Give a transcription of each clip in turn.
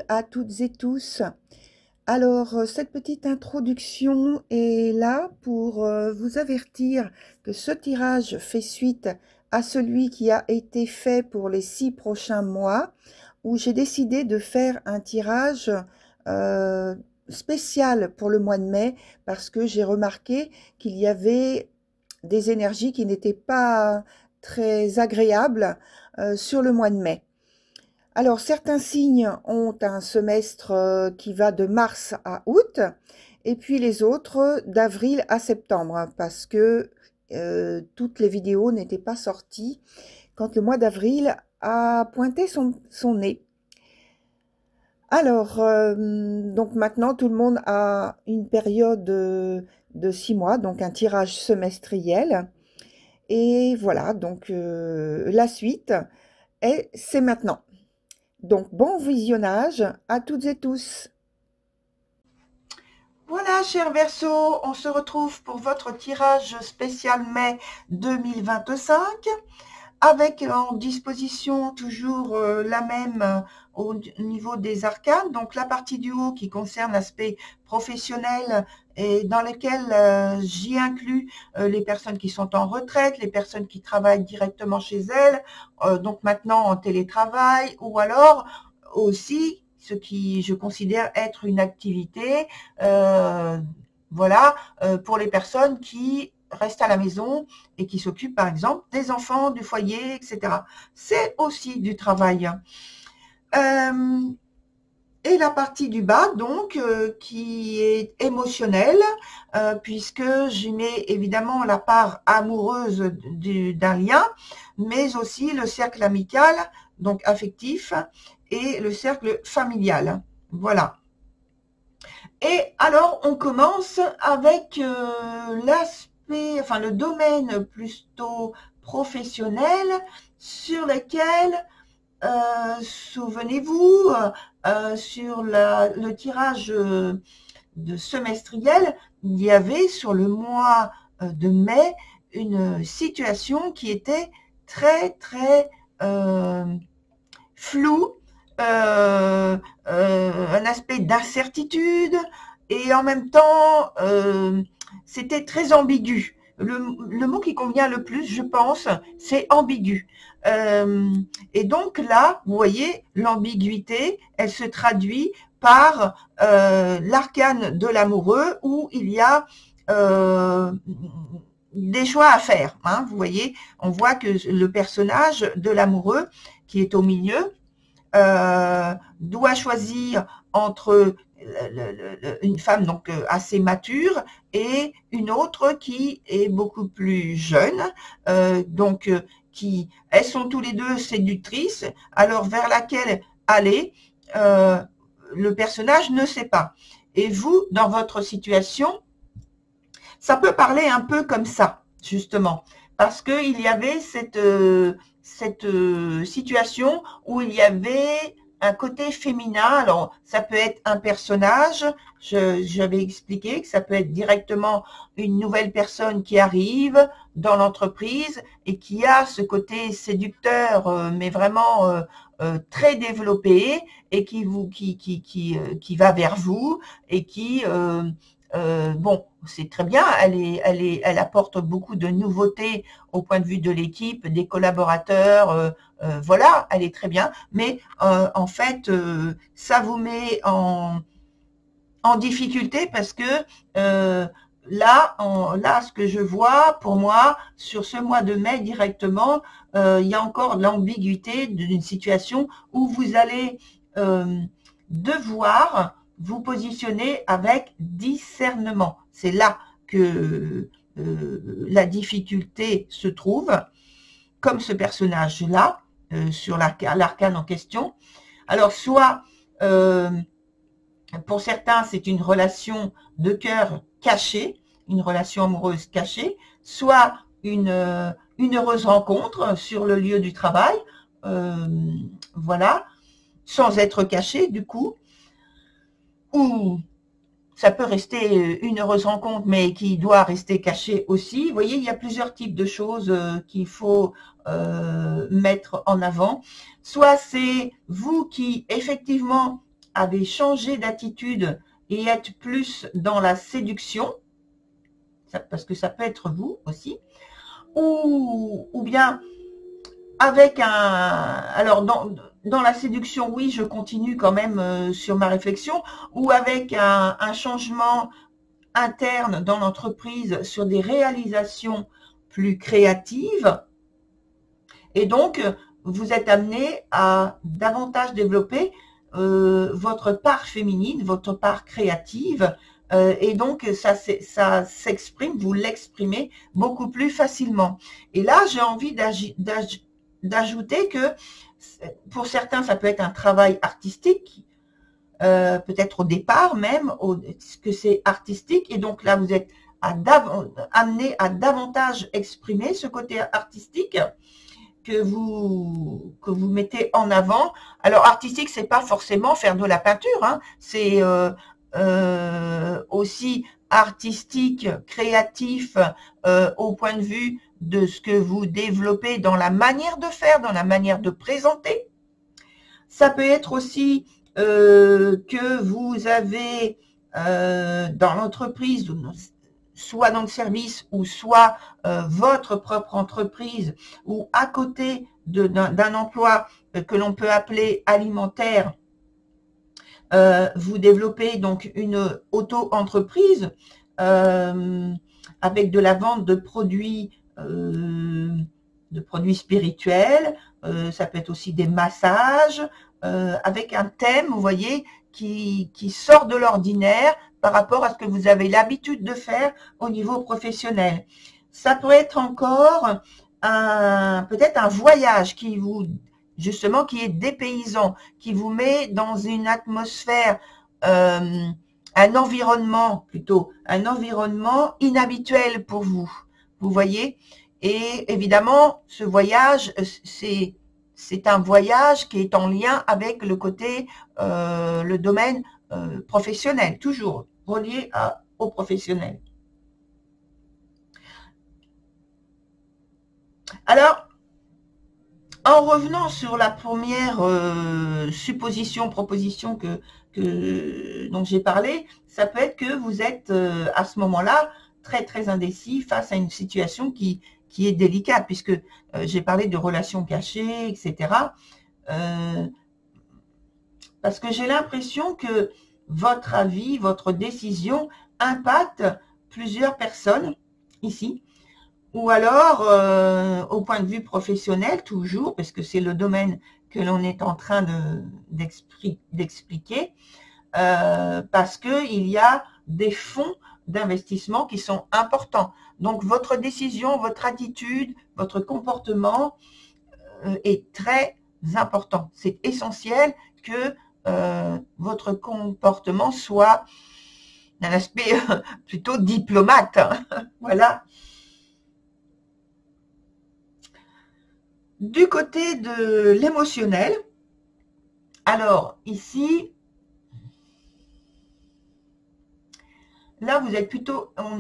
à toutes et tous. Alors, cette petite introduction est là pour vous avertir que ce tirage fait suite à celui qui a été fait pour les 6 prochains mois, où j'ai décidé de faire un tirage spécial pour le mois de mai, parce que j'ai remarqué qu'il y avait des énergies qui n'étaient pas très agréables sur le mois de mai. Alors, certains signes ont un semestre qui va de mars à août, et puis les autres d'avril à septembre, parce que toutes les vidéos n'étaient pas sorties quand le mois d'avril a pointé son nez. Alors, donc maintenant, tout le monde a une période de 6 mois, donc un tirage semestriel. Et voilà, donc la suite, c'est maintenant. Donc, bon visionnage à toutes et tous. Voilà, chers Verseaux, on se retrouve pour votre tirage spécial mai 2025, avec en disposition toujours la même au niveau des arcanes. Donc, la partie du haut qui concerne l'aspect professionnel et dans lequel j'y inclus les personnes qui sont en retraite, les personnes qui travaillent directement chez elles, donc maintenant en télétravail, ou alors aussi ce qui je considère être une activité, voilà, pour les personnes qui restent à la maison et qui s'occupent par exemple des enfants, du foyer, etc. C'est aussi du travail. Et la partie du bas, donc, qui est émotionnelle, puisque j'y mets évidemment la part amoureuse d'un lien, mais aussi le cercle amical, donc affectif, et le cercle familial. Voilà. Et alors, on commence avec l'aspect, enfin le domaine plutôt professionnel, sur lequel souvenez-vous, sur le tirage de semestriel, il y avait sur le mois de mai une situation qui était très floue, un aspect d'incertitude, et en même temps c'était très ambigu. Le mot qui convient le plus, je pense, c'est ambigu. Et donc là, vous voyez, l'ambiguïté, elle se traduit par l'arcane de l'amoureux, où il y a des choix à faire. Hein, vous voyez, on voit que le personnage de l'amoureux qui est au milieu doit choisir entre une femme donc assez mature et une autre qui est beaucoup plus jeune, donc qui, elles sont tous les deux séductrices, alors vers laquelle aller, le personnage ne sait pas. Et vous, dans votre situation, ça peut parler un peu comme ça, justement, parce qu'il y avait cette situation où il y avait un côté féminin. Alors, ça peut être un personnage, j'avais expliqué que ça peut être directement une nouvelle personne qui arrive dans l'entreprise et qui a ce côté séducteur, mais vraiment très développé, et qui va vers vous, et qui bon, c'est très bien, elle apporte beaucoup de nouveautés au point de vue de l'équipe, des collaborateurs, voilà, elle est très bien, mais en fait, ça vous met en difficulté, parce que là, ce que je vois, pour moi, sur ce mois de mai directement, il y a encore l'ambiguïté d'une situation où vous allez devoir vous positionner avec discernement. C'est là que la difficulté se trouve, comme ce personnage-là, sur l'arcane en question. Alors, soit, pour certains, c'est une relation de cœur cachée, une relation amoureuse cachée, soit une heureuse rencontre sur le lieu du travail, voilà, sans être cachée du coup, ou ça peut rester une heureuse rencontre, mais qui doit rester cachée aussi. Vous voyez, il y a plusieurs types de choses qu'il faut mettre en avant. Soit c'est vous qui, effectivement, avez changé d'attitude et êtes plus dans la séduction, parce que ça peut être vous aussi, ou bien avec un... Alors, dans la séduction, oui, je continue quand même sur ma réflexion, ou avec un changement interne dans l'entreprise sur des réalisations plus créatives. Et donc, vous êtes amené à davantage développer votre part féminine, votre part créative, et donc ça s'exprime, vous l'exprimez beaucoup plus facilement. Et là, j'ai envie d'ajouter que pour certains, ça peut être un travail artistique, peut-être au départ même, que c'est artistique, et donc là, vous êtes amené à davantage exprimer ce côté artistique que vous mettez en avant. Alors, artistique, c'est pas forcément faire de la peinture, hein. C'est aussi artistique, créatif, au point de vue de ce que vous développez dans la manière de faire, dans la manière de présenter. Ça peut être aussi que vous avez dans l'entreprise, soit dans le service, ou soit votre propre entreprise, ou à côté d'un emploi que l'on peut appeler alimentaire, vous développez donc une auto-entreprise avec de la vente de produits spirituels, ça peut être aussi des massages, avec un thème, vous voyez, qui sort de l'ordinaire par rapport à ce que vous avez l'habitude de faire au niveau professionnel. Ça peut être encore peut-être un voyage qui vous, justement, qui est dépaysant, qui vous met dans une atmosphère, un environnement plutôt, un environnement inhabituel pour vous. Vous voyez? Et évidemment, ce voyage, c'est un voyage qui est en lien avec le côté, le domaine professionnel, toujours relié au professionnel. Alors, en revenant sur la première proposition dont j'ai parlé, ça peut être que vous êtes à ce moment-là très indécis face à une situation qui est délicate, puisque j'ai parlé de relations cachées, etc. Parce que j'ai l'impression que votre avis, votre décision impacte plusieurs personnes ici, ou alors au point de vue professionnel toujours, parce que c'est le domaine que l'on est en train d'expliquer, parce qu'il y a des fonds d'investissement qui sont importants. Donc votre décision, votre attitude, votre comportement est très important. C'est essentiel que votre comportement soit d'un aspect plutôt diplomate. Voilà. Du côté de l'émotionnel, alors ici, là vous êtes plutôt, on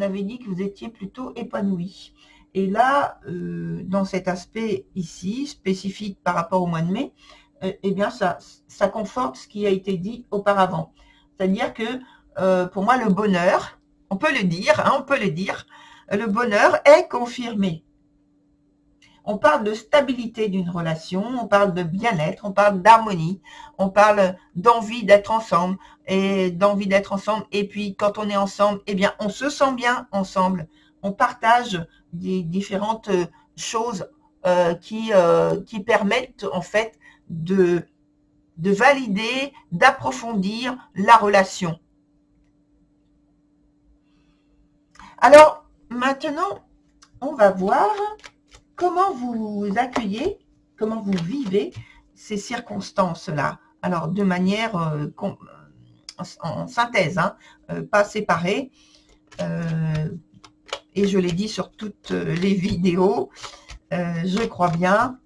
avait dit que vous étiez plutôt épanoui. Et là, dans cet aspect ici, spécifique par rapport au mois de mai, eh bien ça conforte ce qui a été dit auparavant. C'est-à-dire que pour moi, le bonheur, on peut le dire, hein, le bonheur est confirmé. On parle de stabilité d'une relation, on parle de bien-être, on parle d'harmonie, on parle d'envie d'être ensemble, et puis quand on est ensemble, eh bien on se sent bien ensemble, on partage des différentes choses qui permettent en fait de valider, d'approfondir la relation. Alors maintenant, on va voir comment vous accueillez, comment vous vivez ces circonstances-là. Alors, de manière en synthèse, hein, pas séparée. Et je l'ai dit sur toutes les vidéos, je crois bien,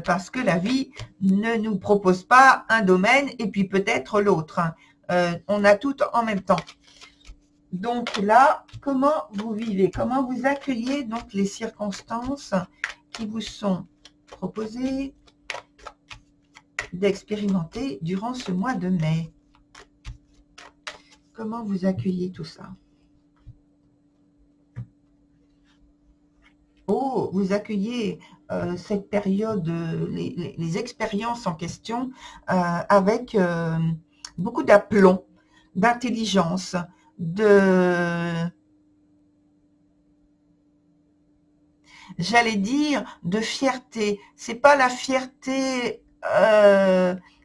parce que la vie ne nous propose pas un domaine et puis peut-être l'autre. Hein. On a tout en même temps. Donc là, comment vous vivez, comment vous accueillez donc les circonstances qui vous sont proposées. d'expérimenter durant ce mois de mai. Comment vous accueillez tout ça? Oh, vous accueillez cette période, les expériences en question avec beaucoup d'aplomb, d'intelligence, j'allais dire, de fierté. C'est pas la fierté,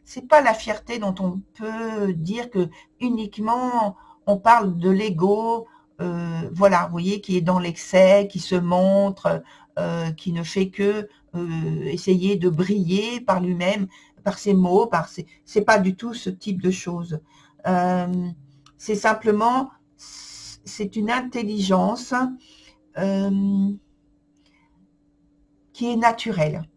c'est pas la fierté dont on peut dire que uniquement on parle de l'ego, voilà, vous voyez, qui est dans l'excès, qui se montre, qui ne fait que essayer de briller par lui-même, par ses mots, c'est pas du tout ce type de choses. C'est simplement, c'est une intelligence qui est naturelle.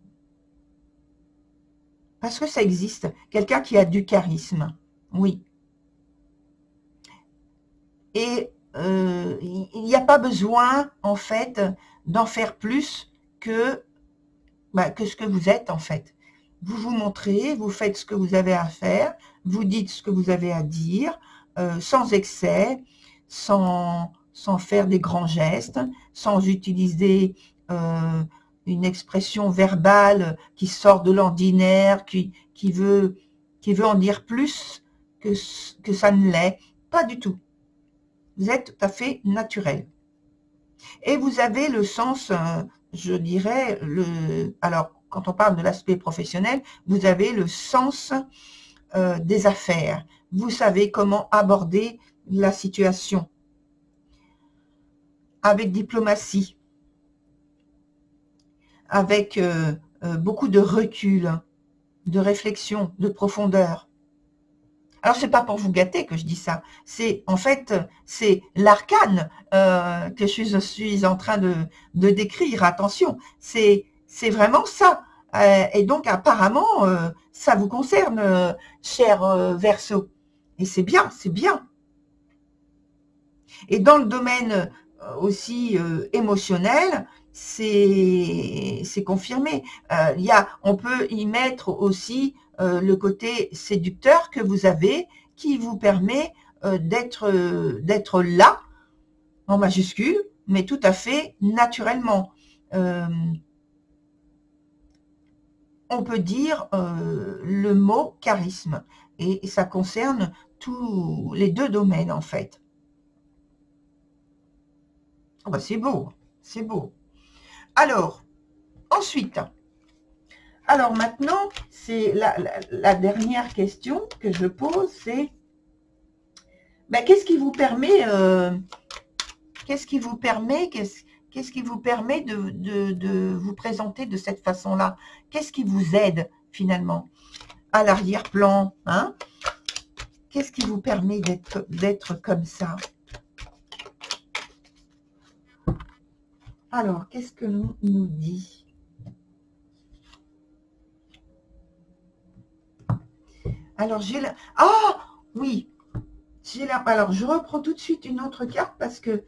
Parce que ça existe. Quelqu'un qui a du charisme. Oui. Et il n'y a pas besoin, en fait, d'en faire plus que ce que vous êtes, en fait. Vous vous montrez, vous faites ce que vous avez à faire, vous dites ce que vous avez à dire, sans excès, sans faire des grands gestes, sans utiliser une expression verbale qui sort de l'ordinaire, qui veut en dire plus que ça ne l'est. Pas du tout. Vous êtes tout à fait naturel. Et vous avez le sens, je dirais, alors quand on parle de l'aspect professionnel, vous avez le sens des affaires. Vous savez comment aborder la situation avec diplomatie, avec beaucoup de recul, de réflexion, de profondeur. Alors, c'est pas pour vous gâter que je dis ça. C'est, en fait, c'est l'arcane que je suis en train de décrire. Attention, c'est vraiment ça. Et donc, apparemment, ça vous concerne, cher Verseau. Et c'est bien, c'est bien. Et dans le domaine aussi émotionnel, c'est confirmé. On peut y mettre aussi le côté séducteur que vous avez, qui vous permet d'être là, en majuscule, mais tout à fait naturellement. On peut dire le mot charisme, et ça concerne tous les deux domaines, en fait. Oh bah c'est beau, c'est beau. Alors, ensuite, alors maintenant, c'est la dernière question que je pose, c'est qu'est-ce qui vous permet, de vous présenter de cette façon-là? Qu'est-ce qui vous aide finalement à l'arrière-plan, hein? Qu'est-ce qui vous permet d'être comme ça? Alors, qu'est-ce que l'on nous dit? Alors, j'ai la... Ah oui, alors, je reprends tout de suite une autre carte parce que,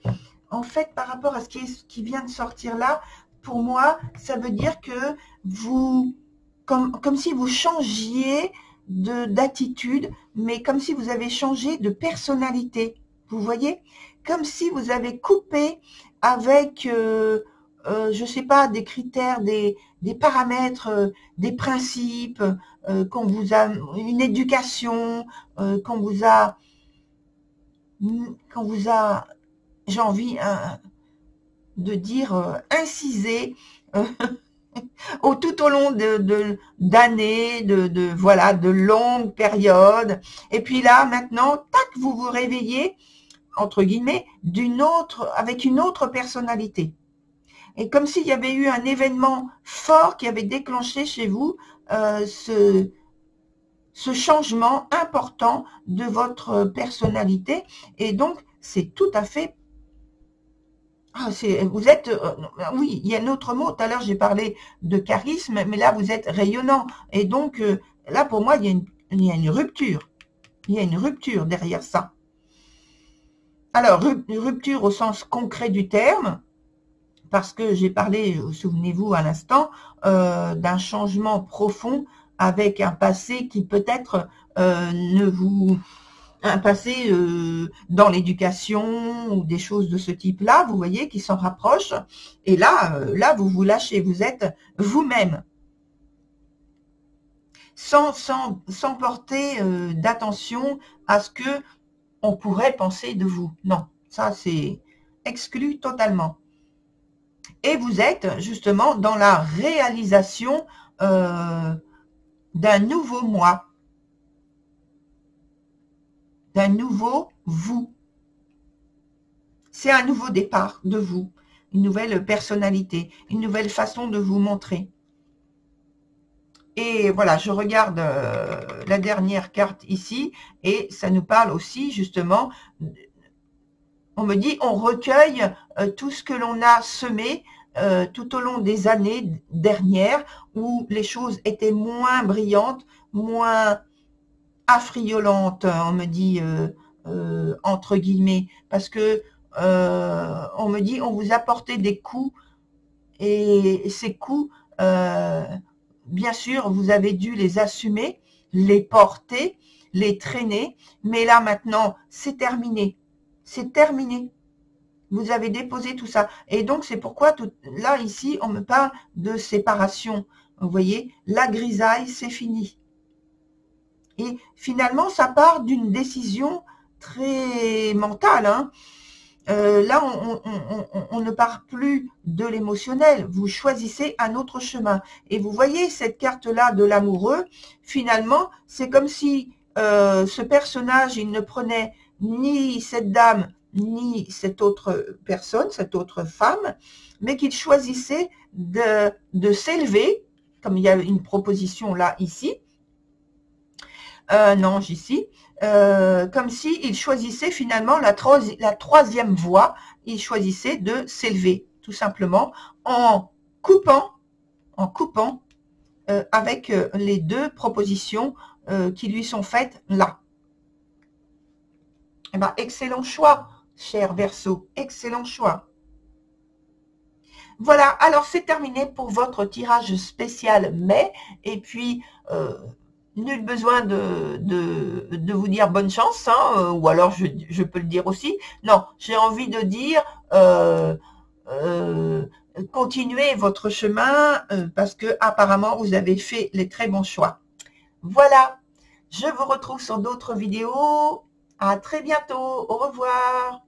en fait, par rapport à ce qui vient de sortir là, pour moi, ça veut dire que vous, comme si vous changiez d'attitude, mais comme si vous avez changé de personnalité. Vous voyez? Comme si vous avez coupé avec, je sais pas, des critères, des paramètres, des principes, qu'on vous a, une éducation, qu'on vous a, j'ai envie de dire, incisé tout au long d'années, voilà, de longues périodes. Et puis là, maintenant, tac, vous vous réveillez, entre guillemets, avec une autre personnalité. Et comme s'il y avait eu un événement fort qui avait déclenché chez vous ce changement important de votre personnalité. Et donc, c'est tout à fait... vous êtes... oui, il y a un autre mot. Tout à l'heure, j'ai parlé de charisme, mais là, vous êtes rayonnant. Et donc, là, pour moi, il y a une rupture. Il y a une rupture derrière ça. Alors, rupture au sens concret du terme, parce que j'ai parlé, souvenez-vous à l'instant, d'un changement profond avec un passé qui peut-être ne vous... un passé dans l'éducation ou des choses de ce type-là, vous voyez, qui s'en rapprochent. Et là, là, vous vous lâchez, vous êtes vous-même. Sans porter d'attention à ce que on pourrait penser de vous. Non, ça c'est exclu totalement. Et vous êtes justement dans la réalisation d'un nouveau moi, d'un nouveau vous. C'est un nouveau départ de vous, une nouvelle personnalité, une nouvelle façon de vous montrer. Et voilà, je regarde la dernière carte ici, et ça nous parle aussi justement, on me dit, on recueille tout ce que l'on a semé tout au long des années dernières, où les choses étaient moins brillantes, moins affriolantes, on me dit, entre guillemets, parce que on me dit, on vous apportait des coups, et ces coups, bien sûr, vous avez dû les assumer, les porter, les traîner, mais là maintenant, c'est terminé. C'est terminé. Vous avez déposé tout ça. Et donc, c'est pourquoi, là, ici, on me parle de séparation. Vous voyez, la grisaille, c'est fini. Et finalement, ça part d'une décision très mentale, hein. Là, on ne part plus de l'émotionnel. Vous choisissez un autre chemin. Et vous voyez cette carte-là de l'amoureux, finalement, c'est comme si ce personnage, il ne prenait ni cette dame, ni cette autre personne, cette autre femme, mais qu'il choisissait de s'élever, comme il y a une proposition là, ici, non, ici, comme s'il choisissait finalement la troisième voie, il choisissait de s'élever, tout simplement, en coupant avec les deux propositions qui lui sont faites là. Eh ben, excellent choix, cher Verseau, excellent choix. Voilà, alors c'est terminé pour votre tirage spécial mai, et puis nul besoin de vous dire bonne chance, hein, ou alors je peux le dire aussi. Non, j'ai envie de dire continuez votre chemin parce que apparemment vous avez fait les très bons choix. Voilà, je vous retrouve sur d'autres vidéos. À très bientôt. Au revoir.